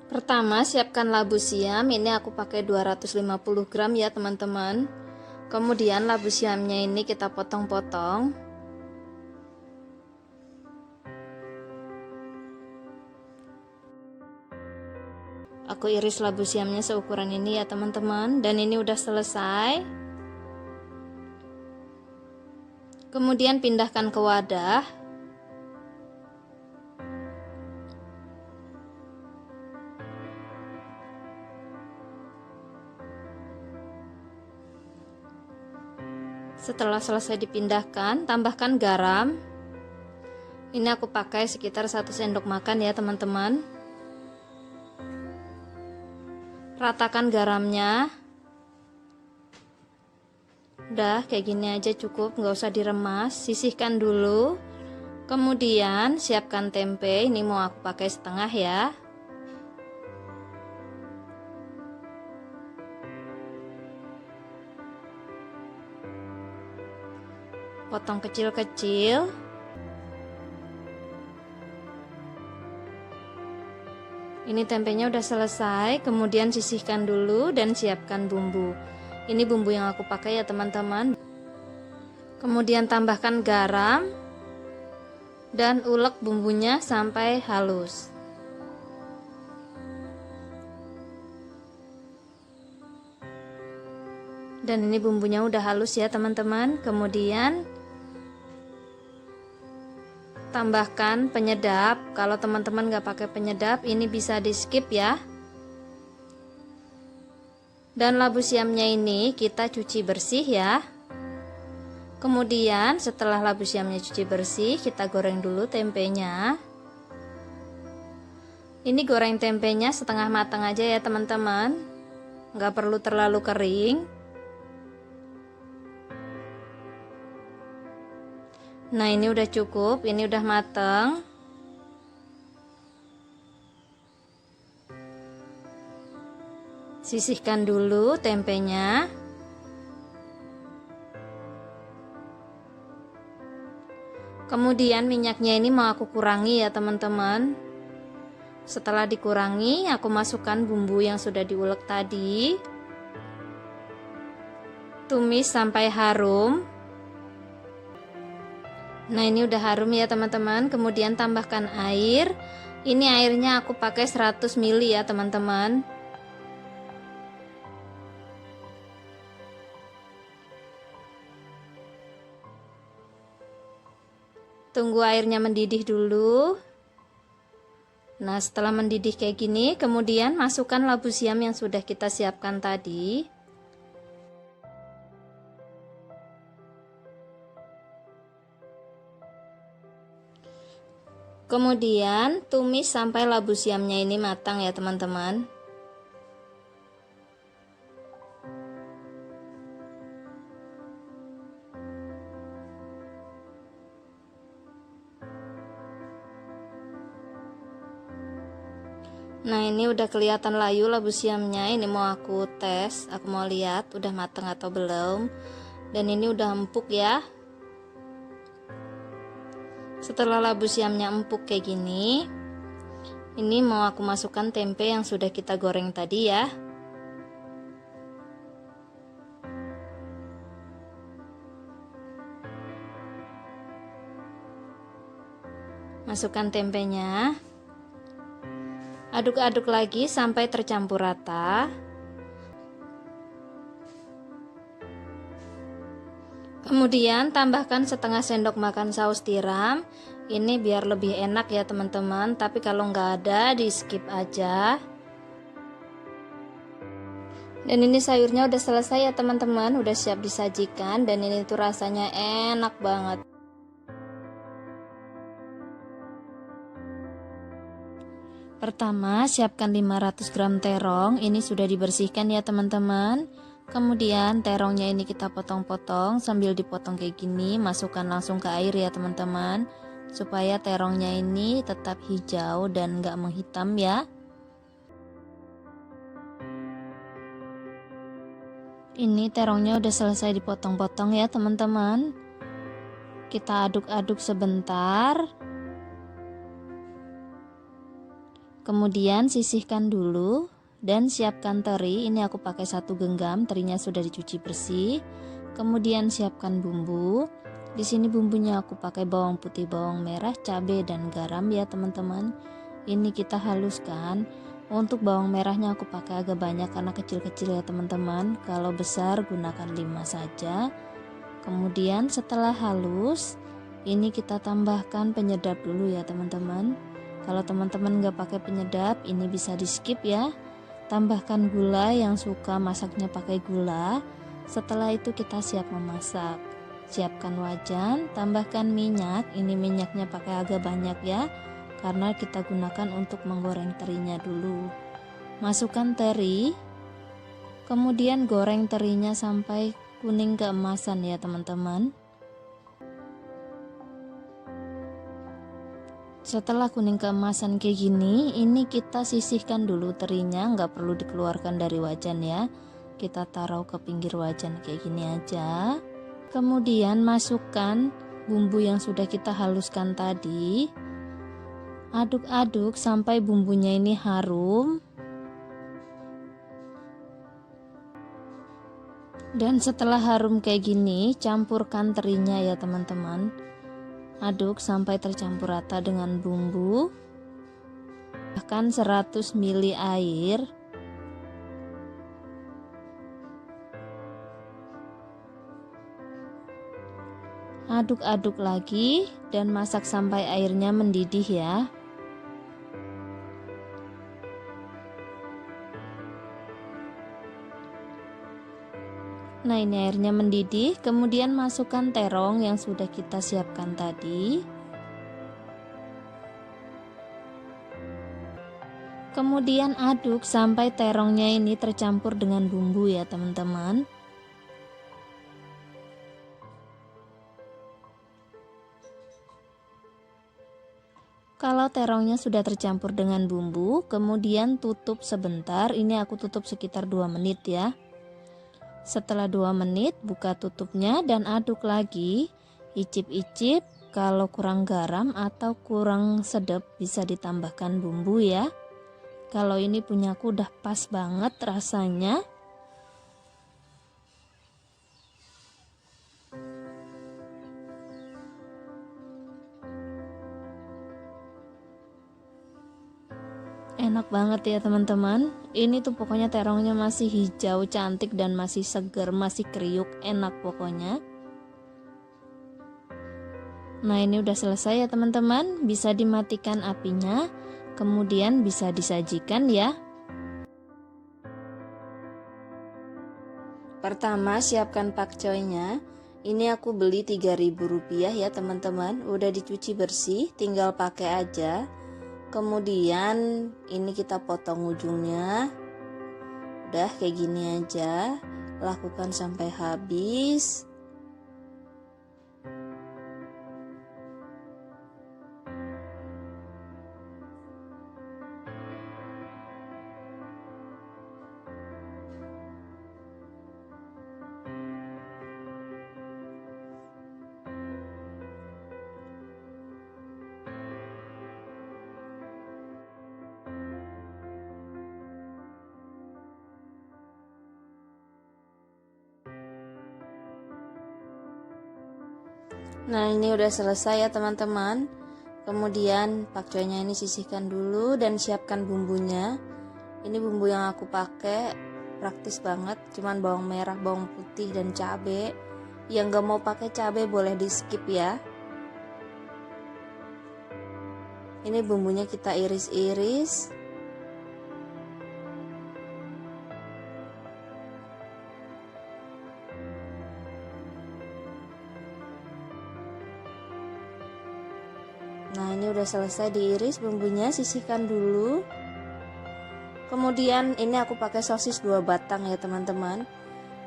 Pertama, siapkan labu siam. Ini aku pakai 250 gram ya teman-teman. Kemudian labu siamnya ini kita potong-potong. Aku iris labu siamnya seukuran ini ya teman-teman. Dan ini udah selesai. Kemudian pindahkan ke wadah. Setelah selesai dipindahkan, tambahkan garam. Ini aku pakai sekitar 1 sendok makan ya teman-teman. Ratakan garamnya. Udah kayak gini aja cukup, nggak usah diremas. Sisihkan dulu. Kemudian siapkan tempe. Ini mau aku pakai setengah ya. Potong kecil-kecil. Ini tempenya udah selesai, kemudian sisihkan dulu dan siapkan bumbu. Ini bumbu yang aku pakai ya teman-teman. Kemudian tambahkan garam dan ulek bumbunya sampai halus. Dan ini bumbunya udah halus ya teman-teman. Kemudian tambahkan penyedap. Kalau teman-teman nggak pakai penyedap, ini bisa di skip ya. Dan labu siamnya ini kita cuci bersih ya. Kemudian setelah labu siamnya cuci bersih, kita goreng dulu tempenya. Ini goreng tempenya setengah matang aja ya teman-teman. Nggak perlu terlalu kering. Nah ini udah cukup, ini udah mateng. Sisihkan dulu tempenya. Kemudian minyaknya ini mau aku kurangi ya teman-teman. Setelah dikurangi, aku masukkan bumbu yang sudah diulek tadi. Tumis sampai harum. Nah ini udah harum ya teman-teman. Kemudian tambahkan air. Ini airnya aku pakai 100 ml ya teman-teman. Tunggu airnya mendidih dulu. Nah setelah mendidih kayak gini, kemudian masukkan labu siam yang sudah kita siapkan tadi. Kemudian tumis sampai labu siamnya ini matang ya teman-teman. Nah ini udah kelihatan layu labu siamnya. Ini mau aku tes, aku mau lihat udah matang atau belum. Dan ini udah empuk ya. Setelah labu siamnya empuk kayak gini, ini mau aku masukkan tempe yang sudah kita goreng tadi ya. Masukkan tempenya. Aduk-aduk lagi sampai tercampur rata. Kemudian tambahkan setengah sendok makan saus tiram. Ini biar lebih enak ya teman-teman. Tapi kalau nggak ada, di skip aja. Dan ini sayurnya udah selesai ya teman-teman. Udah siap disajikan. Dan ini tuh rasanya enak banget. Pertama, siapkan 500 gram terong. Ini sudah dibersihkan ya teman-teman. Kemudian terongnya ini kita potong-potong. Sambil dipotong kayak gini, masukkan langsung ke air ya teman-teman, supaya terongnya ini tetap hijau dan nggak menghitam ya. Ini terongnya udah selesai dipotong-potong ya teman-teman. Kita aduk-aduk sebentar. Kemudian sisihkan dulu dan siapkan teri. Ini aku pakai 1 genggam, terinya sudah dicuci bersih. Kemudian siapkan bumbu. Di sini bumbunya aku pakai bawang putih, bawang merah, cabai dan garam ya teman-teman. Ini kita haluskan. Untuk bawang merahnya aku pakai agak banyak karena kecil-kecil ya teman-teman. Kalau besar gunakan 5 saja. Kemudian setelah halus, ini kita tambahkan penyedap dulu ya teman-teman. Kalau teman-teman nggak pakai penyedap, ini bisa di skip ya. Tambahkan gula yang suka masaknya pakai gula. Setelah itu kita siap memasak. Siapkan wajan, tambahkan minyak. Ini minyaknya pakai agak banyak ya, karena kita gunakan untuk menggoreng terinya dulu. Masukkan teri, kemudian goreng terinya sampai kuning keemasan ya teman-teman. Setelah kuning keemasan kayak gini, ini kita sisihkan dulu terinya, nggak perlu dikeluarkan dari wajan ya. Kita taruh ke pinggir wajan kayak gini aja. Kemudian masukkan bumbu yang sudah kita haluskan tadi. Aduk-aduk sampai bumbunya ini harum. Dan setelah harum kayak gini, campurkan terinya ya teman-teman. Aduk sampai tercampur rata dengan bumbu. Bahkan 100 ml air. Aduk-aduk lagi dan masak sampai airnya mendidih ya. Nah, ini airnya mendidih, kemudian masukkan terong yang sudah kita siapkan tadi. Kemudian aduk sampai terongnya ini tercampur dengan bumbu ya teman-teman. Kalau terongnya sudah tercampur dengan bumbu, kemudian tutup sebentar. Ini aku tutup sekitar 2 menit ya. Setelah 2 menit buka tutupnya dan aduk lagi. Icip-icip, kalau kurang garam atau kurang sedap bisa ditambahkan bumbu ya. Kalau ini punyaku udah pas banget rasanya. Enak banget ya teman-teman. Ini tuh pokoknya terongnya masih hijau, cantik dan masih segar, masih kriuk, enak pokoknya. Nah, ini udah selesai ya teman-teman. Bisa dimatikan apinya, kemudian bisa disajikan ya. Pertama, siapkan pakcoynya. Ini aku beli Rp3.000 ya teman-teman. Udah dicuci bersih, tinggal pakai aja. Kemudian ini kita potong ujungnya. Udah kayak gini aja. Lakukan sampai habis. Nah, ini udah selesai ya teman-teman. Kemudian pakcoynya ini sisihkan dulu dan siapkan bumbunya. Ini bumbu yang aku pakai praktis banget, cuman bawang merah, bawang putih dan cabai. Yang gak mau pakai cabai boleh di skip ya. Ini bumbunya kita iris-iris. Nah, ini udah selesai diiris bumbunya, sisihkan dulu. Kemudian ini aku pakai sosis 2 batang ya teman-teman.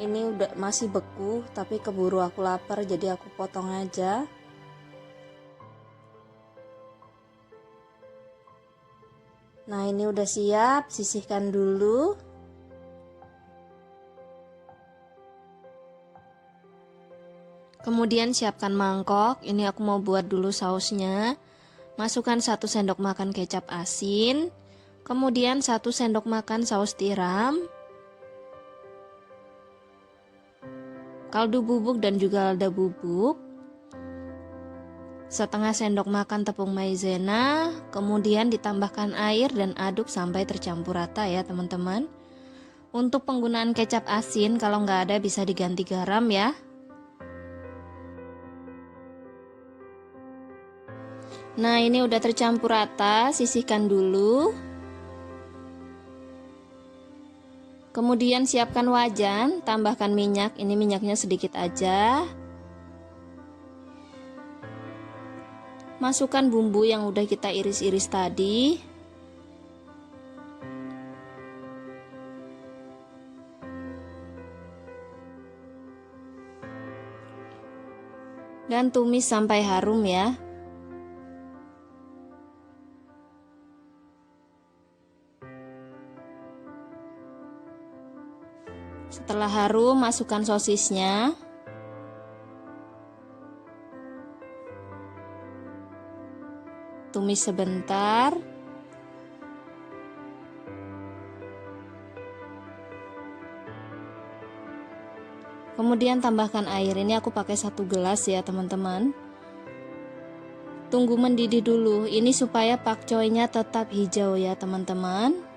Ini udah masih beku, tapi keburu aku lapar jadi aku potong aja. Nah, ini udah siap, sisihkan dulu. Kemudian siapkan mangkok. Ini aku mau buat dulu sausnya. Masukkan 1 sendok makan kecap asin. Kemudian 1 sendok makan saus tiram, kaldu bubuk dan juga lada bubuk, setengah sendok makan tepung maizena, kemudian ditambahkan air dan aduk sampai tercampur rata ya teman-teman. Untuk penggunaan kecap asin kalau nggak ada bisa diganti garam ya. Nah ini udah tercampur rata, sisihkan dulu. Kemudian siapkan wajan, tambahkan minyak, ini minyaknya sedikit aja. Masukkan bumbu yang udah kita iris-iris tadi. Dan tumis sampai harum ya. Setelah harum, masukkan sosisnya. Tumis sebentar. Kemudian tambahkan air. Ini aku pakai 1 gelas ya teman-teman. Tunggu mendidih dulu. Ini supaya pakcoynya tetap hijau ya teman-teman.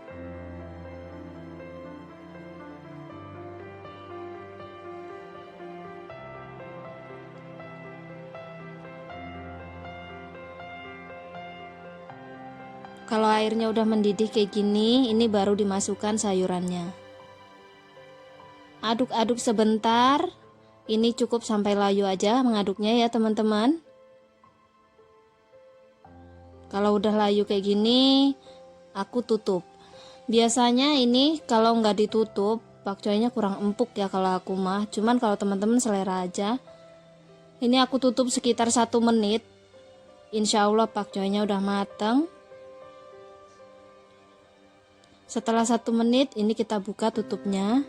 Kalau airnya udah mendidih kayak gini, ini baru dimasukkan sayurannya. Aduk-aduk sebentar. Ini cukup sampai layu aja mengaduknya ya teman-teman. Kalau udah layu kayak gini, aku tutup. Biasanya ini kalau nggak ditutup, pakcoynya kurang empuk ya kalau aku mah. Cuman kalau teman-teman selera aja. Ini aku tutup sekitar 1 menit. Insya Allah pakcoynya udah mateng. Setelah 1 menit ini kita buka tutupnya.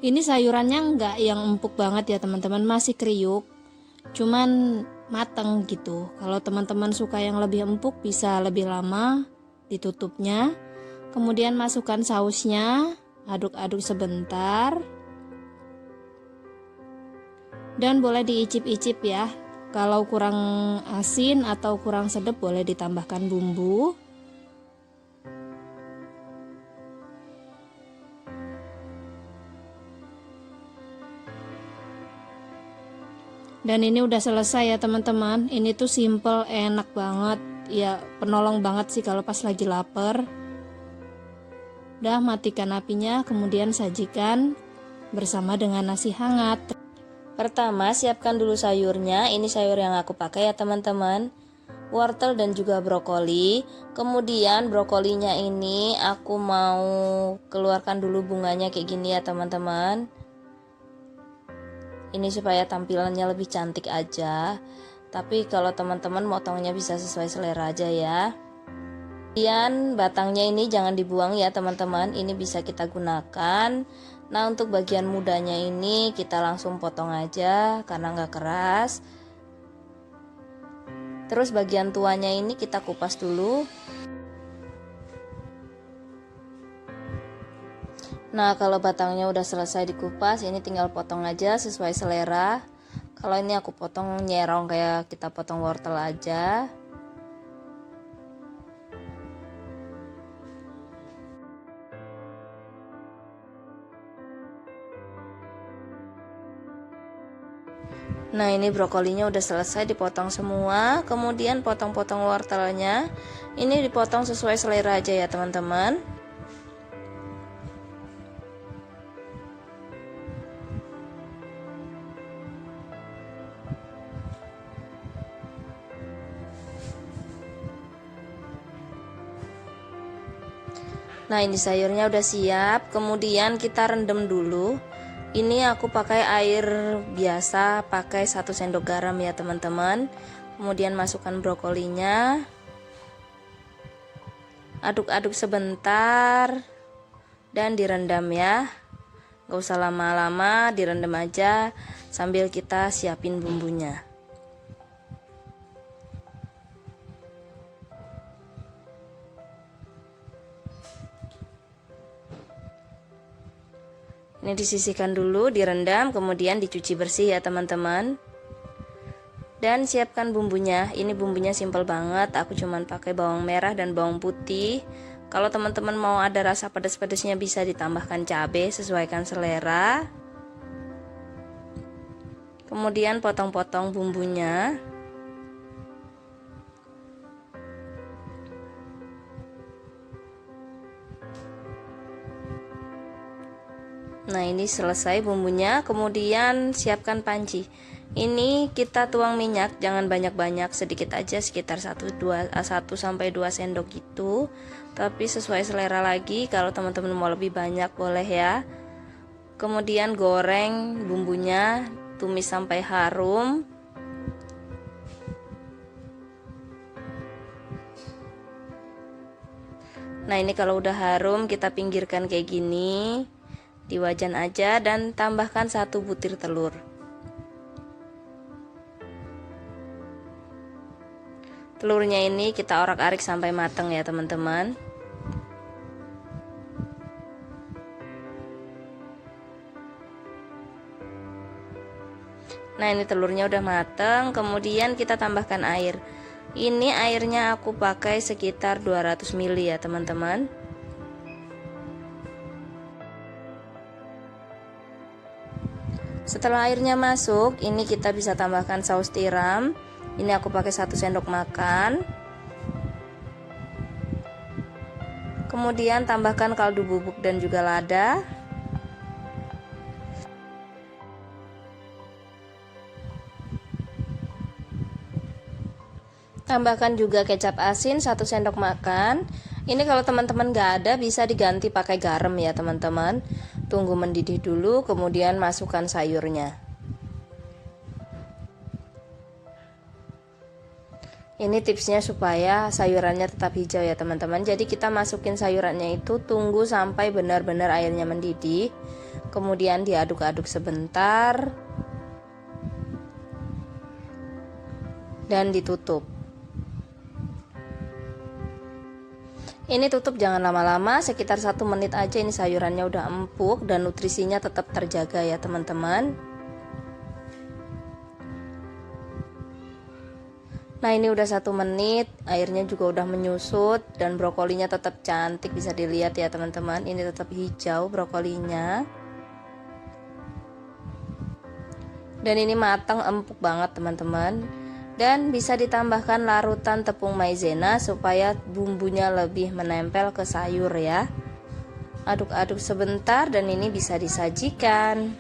Ini sayurannya nggak yang empuk banget ya teman-teman, masih kriuk, cuman mateng gitu. Kalau teman-teman suka yang lebih empuk bisa lebih lama ditutupnya. Kemudian masukkan sausnya, aduk-aduk sebentar. Dan boleh diicip-icip ya. Kalau kurang asin atau kurang sedap boleh ditambahkan bumbu. Dan ini udah selesai ya teman-teman. Ini tuh simple, enak banget. Ya penolong banget sih kalau pas lagi lapar. Udah matikan apinya, kemudian sajikan bersama dengan nasi hangat. Pertama siapkan dulu sayurnya. Ini sayur yang aku pakai ya teman-teman. Wortel dan juga brokoli. Kemudian brokolinya ini aku mau keluarkan dulu bunganya kayak gini ya teman-teman. Ini supaya tampilannya lebih cantik aja. Tapi kalau teman-teman motongnya bisa sesuai selera aja ya. Kemudian batangnya ini jangan dibuang ya teman-teman. Ini bisa kita gunakan. Nah untuk bagian mudanya ini kita langsung potong aja karena nggak keras. Terus bagian tuanya ini kita kupas dulu. Nah kalau batangnya udah selesai dikupas, ini tinggal potong aja sesuai selera. Kalau ini aku potong nyerong kayak kita potong wortel aja. Nah ini brokolinya udah selesai dipotong semua. Kemudian potong-potong wortelnya. Ini dipotong sesuai selera aja ya teman-teman. Nah ini sayurnya udah siap. Kemudian kita rendam dulu. Ini aku pakai air biasa, pakai 1 sendok garam ya teman-teman. Kemudian masukkan brokolinya. Aduk-aduk sebentar dan direndam ya. Gak usah lama-lama, direndam aja sambil kita siapin bumbunya. Ini disisihkan dulu, direndam, kemudian dicuci bersih ya teman-teman. Dan siapkan bumbunya. Ini bumbunya simpel banget, aku cuman pakai bawang merah dan bawang putih. Kalau teman-teman mau ada rasa pedas-pedasnya bisa ditambahkan cabai, sesuaikan selera. Kemudian potong-potong bumbunya. Nah, ini selesai bumbunya, kemudian siapkan panci. Ini kita tuang minyak, jangan banyak-banyak, sedikit aja, sekitar 1 sampai 2 sendok gitu. Tapi sesuai selera lagi, kalau teman-teman mau lebih banyak boleh ya. Kemudian goreng bumbunya, tumis sampai harum. Nah, ini kalau udah harum kita pinggirkan kayak gini di wajan aja dan tambahkan 1 butir telur. Telurnya ini kita orak-arik sampai matang ya teman-teman. Nah, ini telurnya udah matang, kemudian kita tambahkan air. Ini airnya aku pakai sekitar 200 ml ya teman-teman. Setelah airnya masuk, ini kita bisa tambahkan saus tiram. Ini aku pakai 1 sendok makan. Kemudian tambahkan kaldu bubuk dan juga lada. Tambahkan juga kecap asin 1 sendok makan. Ini kalau teman-teman nggak ada bisa diganti pakai garam ya teman-teman. Tunggu mendidih dulu, kemudian masukkan sayurnya. Ini tipsnya supaya sayurannya tetap hijau ya teman-teman. Jadi kita masukin sayurannya itu, tunggu sampai benar-benar airnya mendidih. Kemudian diaduk-aduk sebentar dan ditutup. Ini tutup jangan lama-lama, sekitar 1 menit aja. Ini sayurannya udah empuk dan nutrisinya tetap terjaga ya teman-teman. Nah, ini udah 1 menit, airnya juga udah menyusut dan brokolinya tetap cantik, bisa dilihat ya teman-teman. Ini tetap hijau brokolinya. Dan ini matang empuk banget teman-teman. Dan bisa ditambahkan larutan tepung maizena supaya bumbunya lebih menempel ke sayur ya. Aduk-aduk sebentar dan ini bisa disajikan.